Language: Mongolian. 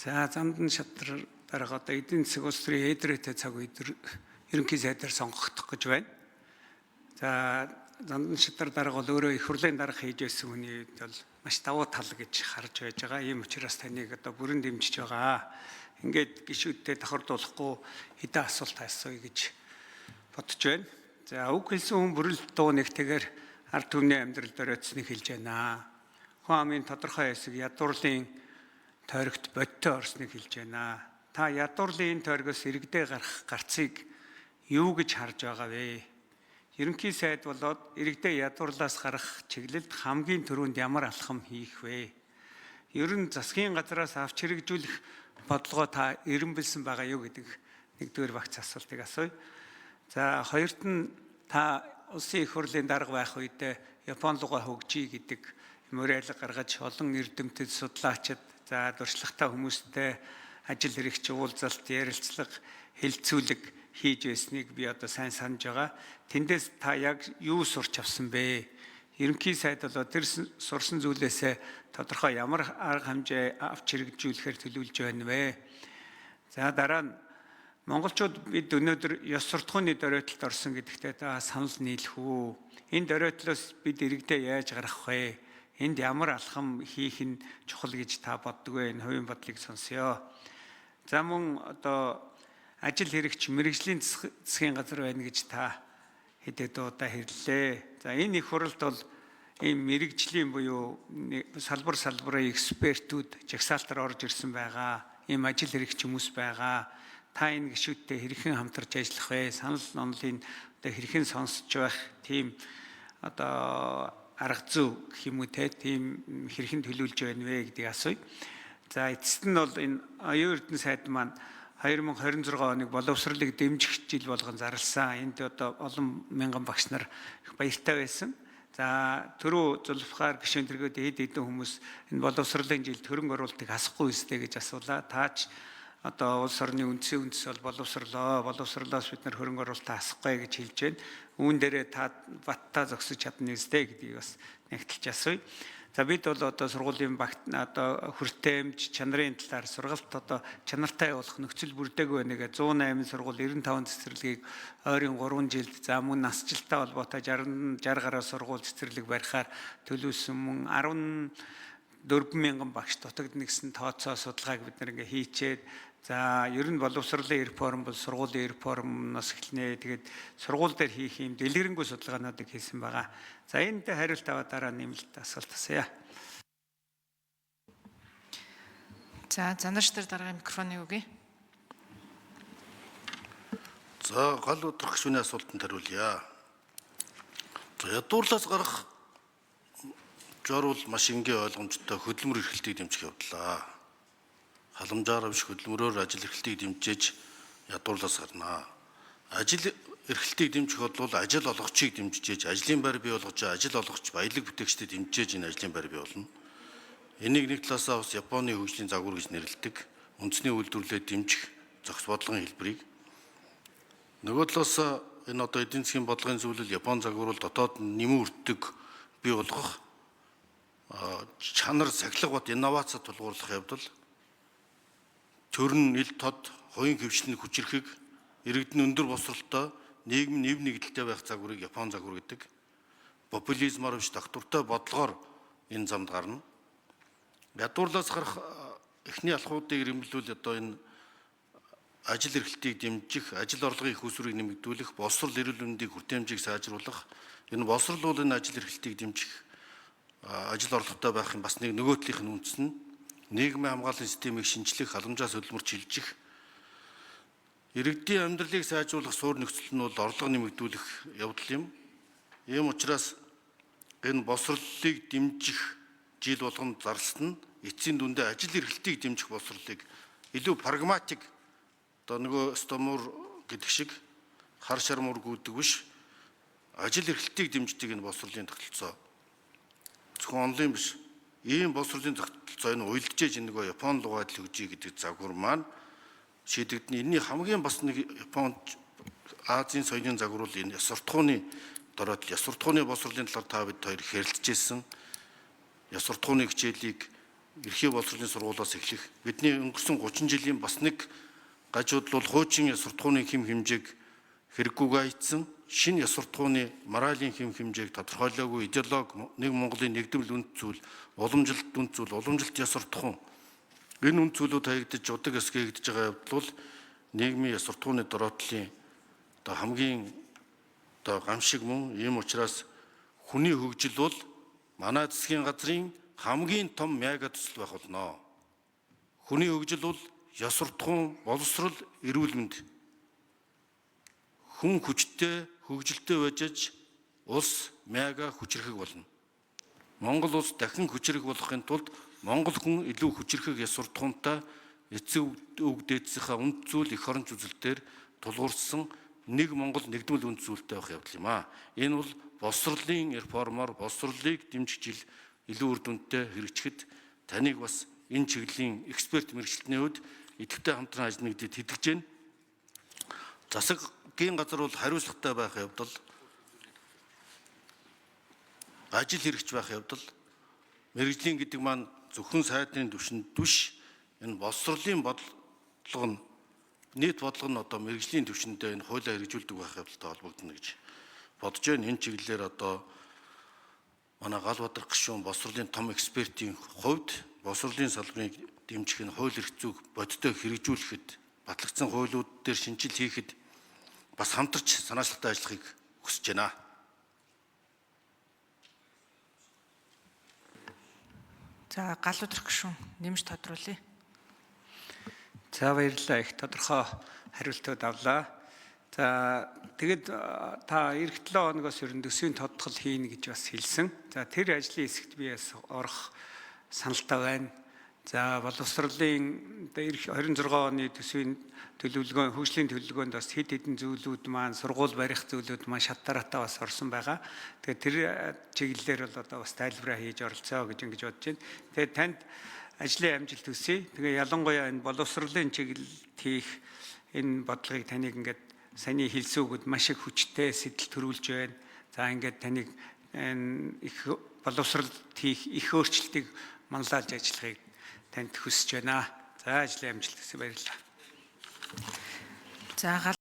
За замдан шатраар дарга одоо эдийн засаг улс төрийн ээдрээтэй цаг үед ерөнхий сайдаар сонгогдох гэж байна. За замдан шатраар дарга бол өөрөө их хурлын дарга хийж байсан хүний бол маш давуу тал гэж харж байж байгаа. Ийм учраас таныг одоо бүрэн дэмжиж байгаа. Ингээд гишүүдтэй тохирдуулахгүй хэдэн асуулт асууя гэж бодож байна. За үг хэлсэн хүн бүрэлд дуу нэгтэйгээр ард түмний амьдрал дөрөөцнийг хэлж байна. Хүн амын тодорхой хэсэг ядуурлын тойрогт бодтой орсныг хэлж байна. Та ядуурлын тойрогоос иргэдээ гарах гарцыг юу гэж харж байгаа вэ? Ерөнхий сайд болоод иргэдээ ядуурлаас гарах чиглэлд хамгийн түрүүнд ямар алхам хийх вэ? Ер нь засгийн газраас авч хэрэгжүүлэх бодлогоо та эренбэлсэн байгаа юу гэдэг нэгдүгээр багц асуултыг асууя. За хоёрт нь та улсын их хурлын дарга байх үедээ Япон руугаа хөгжиж гэдэг мөрөөлөг гаргаж олон эрдэмтэд судлаачид за дуршлагатай хүмүүстэй ажил хэрэгч уулзалт, ярилцлага, хэлцүүлэг хийж байсныг би одоо сайн санаж байгаа. Тэндээс та яг юу сурч авсан бэ? Ерөнхий сайд болоо тэр сурсан зүйлээсээ тодорхой ямар арга хэмжээ авч хэрэгжүүлэхээр төлөвлөж байна вэ? За дараа нь монголчууд бид өнөөдөр ёс суртахууны дөрөөдөлд орсон гэдэгтээ та санал нийлэх үү? Энэ дөрөөдлөөс бид иргэдээ яаж гарах вэ? Энд ямар алхам хийх нь чухал гэж та боддог вэ? Энэ хувийн бодлыг сонсъё. За мөн одоо ажил хэрэгч мэргэжлийн засгийн газар байна гэж та хэдээд удаа хэрлээ. За энэ их хуралд бол ийм мэргэжлийн буюу салбарын экспертүүд жагсаалтаар орж ирсэн байгаа. Ийм ажил хэрэгч хүмүүс байгаа. Та энэ гишүүдтэй хэрхэн хамтарч ажиллах вэ? Санал онолын одоо хэрхэн сонсож байх тийм одоо арга зүй гэх юм уу тийм хэрхэн төлөвлөж байна вэ гэдгийг асууя. За эцэст нь бол энэ оюун эрдэнэ сайд маань 2026 оныг боловсролыг дэмжих жил болгон зарласан. Энд одоо олон мянган багш нар их баяртай байсан. За түрүү зулфахаар гишүүн тэргүүд хэдэн хүмүүс энэ боловсролын жилд хөрөнгө оруулалтыг асахгүй үстэй гэж асуулаа. Таач одоо улс орны үндсэн үндэс бол боловсролоос бид нар хөрөнгө оруулалтаа асахгүй гэж хэлж байна. Үүн дээрээ та баттаа зогсож чадна үстэй гэдгийг бас нэгтэлж асууя. За бид бол одоо сургуулийн багт одоо хүртээмж чанарын талаар сургалт одоо чанартай явуулах нөхцөл бүрдээгүй байна гэ 108 сургууль 95 цэцэрлэгийг ойрын 3 жилд за мөн насжилттай холбоотой 60 гаруй сургууль цэцэрлэг барихаар төлөвлөсөн мөн 14,000 багш дутагдана гэсэн тооцоо судалгааг бид нэг хийчээд за ер нь боловсролын реформ бол сургуулийн реформоос эхэлнэ. Тэгээд сургууль дээр хийх юм дэлгэрэнгүй судалгаануудыг хийсэн байгаа. За энэтэй хариулт аваад дараа нэмэлт асуулт асууя. За зандарч дээр дараагийн микрофоныг өгье. За гал өдрөх гишүүний асуултанд хариулъя. За ядуурлаас гарах жорвол маш энгийн ойлгомжтой хөдөлмөр эрхлэлтийг дэмжих явдлаа. Халамжаар биш хөдөлмөрөөр ажил эрхлэлтийг дэмжиж ядуурлаас гарнаа. Ажил эрхлэлтийг дэмжих бол ажил олгогчийг дэмжиж, ажлын байр бий болгож, ажил олгогч баялаг бүтээгчдэд дэмжиж энэ ажлын байр бий болно. Энийг нэг талаасаа бас Японы хөгжлийн загвар гэж нэрлэдэг. Үндэсний үйлдвэрлэлд дэмжих зохис бодлогын хэлбэрийг. Нөгөө талаасаа энэ одоо эдийн засгийн бодлогын зөвлөл Япон загвар бол дотоод нэмэн өртөг бий болгох чанар сахилга бот инновац тулгуурлах явдал төрн ил тод хувийн хөвчлөний хүчрэхийг иргэдний өндөр босролтой нийгэм нэв нэгдэлтэй байх загварыг Япон загвар гэдэг. Популизмаар биш доктортой бодлогоор энэ замд гарна. Ядуурлаас гарах эхний алхуудыг ирэмблүүл одоо энэ ажил эрхлэлтийг дэмжих, ажил орлогын их усрыг нэмэгдүүлэх, боловсрол эрүүл мэндийг хүртээмжийг сайжруулах, энэ боловсрол бол энэ ажил эрхлэлтийг дэмжих ажил орлоготой байх юм бас нэг нөгөөдлийнх нь үндэс нь нийгмийн хамгааллын системийг шинжлэх, халамжаас хөдөлмөр чилжих, иргэдийн амьдралыг сайжруулах суур нөхцөл нь бол орлого нэмэгдүүлэх явдал юм. Ийм учраас энэ боловсролыг дэмжих жил болгонд зарласан нь эцсийн дүндээ ажил эрхлэлтийг дэмжих боловсролыг илүү прагматик одоо нөгөө стомор гэдэг шиг хар шармуур гүйдэг биш ажил эрхлэлтийг дэмждэг энэ боловсролын тогтолцоо зөвхөн онлайн биш ийм боловсролын тогтолцоо энэ уйлджээж нөгөө Япон руугаа хөгжиж гэдэг загвар маань шийдэгдэн. Энэний хамгийн бас нэг Японд Азийн соёлын загвар бол энэ ёс суртахууны дороод ёс суртахууны боловсролын талаар та бид хоёр хэрэлдэж ирсэн. Ёс суртахууны хичээлийг эрхий боловсролын сургуулиас эхлэх. Бидний өнгөрсөн 30 жилийн бас нэг гажууд бол хуучин ёс суртахууны хэм хэмжээг хэрэггүйгээ хийсэн, шинэ ёс суртахууны моралийн хэм хэмжээг тодорхойлоогүй идеологи, нэг Монголын нэгдмэл үнд зүйл, уламжилт ёс суртахуун. Энэ үнд зүйлүүд хаягдаж удаг ёс гээгдэж байгаа явдал бол нийгмийн ёс суртахууны дороотлын хамгийн гамшиг мөн. Ийм учраас хүний хөгжил бол манай засгийн газрын хамгийн том мега төсөл байх болно. Хүний хөгжил бол ёс суртахуун, боловсрол, эрүүл мэнд. Хүн хүчтэй, хөгжилтэй байж улс мега хүчрэх болно. Монгол улс дахин хүчрэх болохын тулд Монгол хүн илүү хүчрэх ёс суртахуунтай эцэг үг дээдсийнхаа үнд зүйл эх орон үзэлтээр тулгуурсан нэг Монгол нэгдмэл үнд зүйлтэй байх явдал юм аа. Энэ бол боловсролын реформоор боловсролыг дэмжиж илүү үр дүнтэй хэрэгжихэд таныг бас энэ чиглэлийн эксперт мэргэжилтний хувьд идэвхтэй хамтран ажиллана гэдэгт итгэж байна. Засгийн газар бол хариуцлагатай байх явдал, ажил хэрэгж байх явдал, мэргэжлийн гэдэг маань зөвхөн сайдын түвшинд биш, энэ боловсролын бодлого нь нийт бодлого нь мэргэжлийн түвшиндээ энэ хуулиа хэрэгжүүлдэг байх явдалтай холбогдно гэж бодож байна. Энэ чиглэлээр манай Галбаатар гишүүн боловсролын том экспертийн хувьд боловсролын салбарыг дэмжих энэ хууль эрх зүйг бодиттой хэрэгжүүлэхэд, батлагдсан хуулиуд дээр шинжил хийхэд бас хамтарч санаачлалтай ажиллахыг хүсэж байна. За Галбаатар гишүүн нэмж тодруулъя. За баярлалаа, их тодорхой хариултууд авлаа. За тэгэд та эх 7 хоногоос ерөн төсвийн тодтол хийнэ гэж бас хэлсэн. За тэр ажлын хэсэгт би бас орох саналтай байна. За боловсролын эх 26 оны төсвийн төлөвлөгөө, хөгжлийн төлөвлөгөөнд бас хэд хэдэн зүйлүүд маань, сургууль барих зүйлүүд маань шат дараатаа бас орсон байгаа. Тэгээд тэр чиглэлээр бол бас тайлбараа хийж оролцоо гэж ингэж бодож байна. Тэгээд танд ажлын амжилт хүсье. Тэгээ ялангуяа энэ боловсролын чиглэлд хийх энэ бодлогыг таныг ингээд саний хэлсүүгүүд маш их хүчтэй сэтэл төрүүлж байна. За ингээд таныг их боловсролд хийх их өөрчлөлтийг манлайлж ажиллахыг танд хүсэж байна. За ажлын амжилт хүсье, баярлалаа. За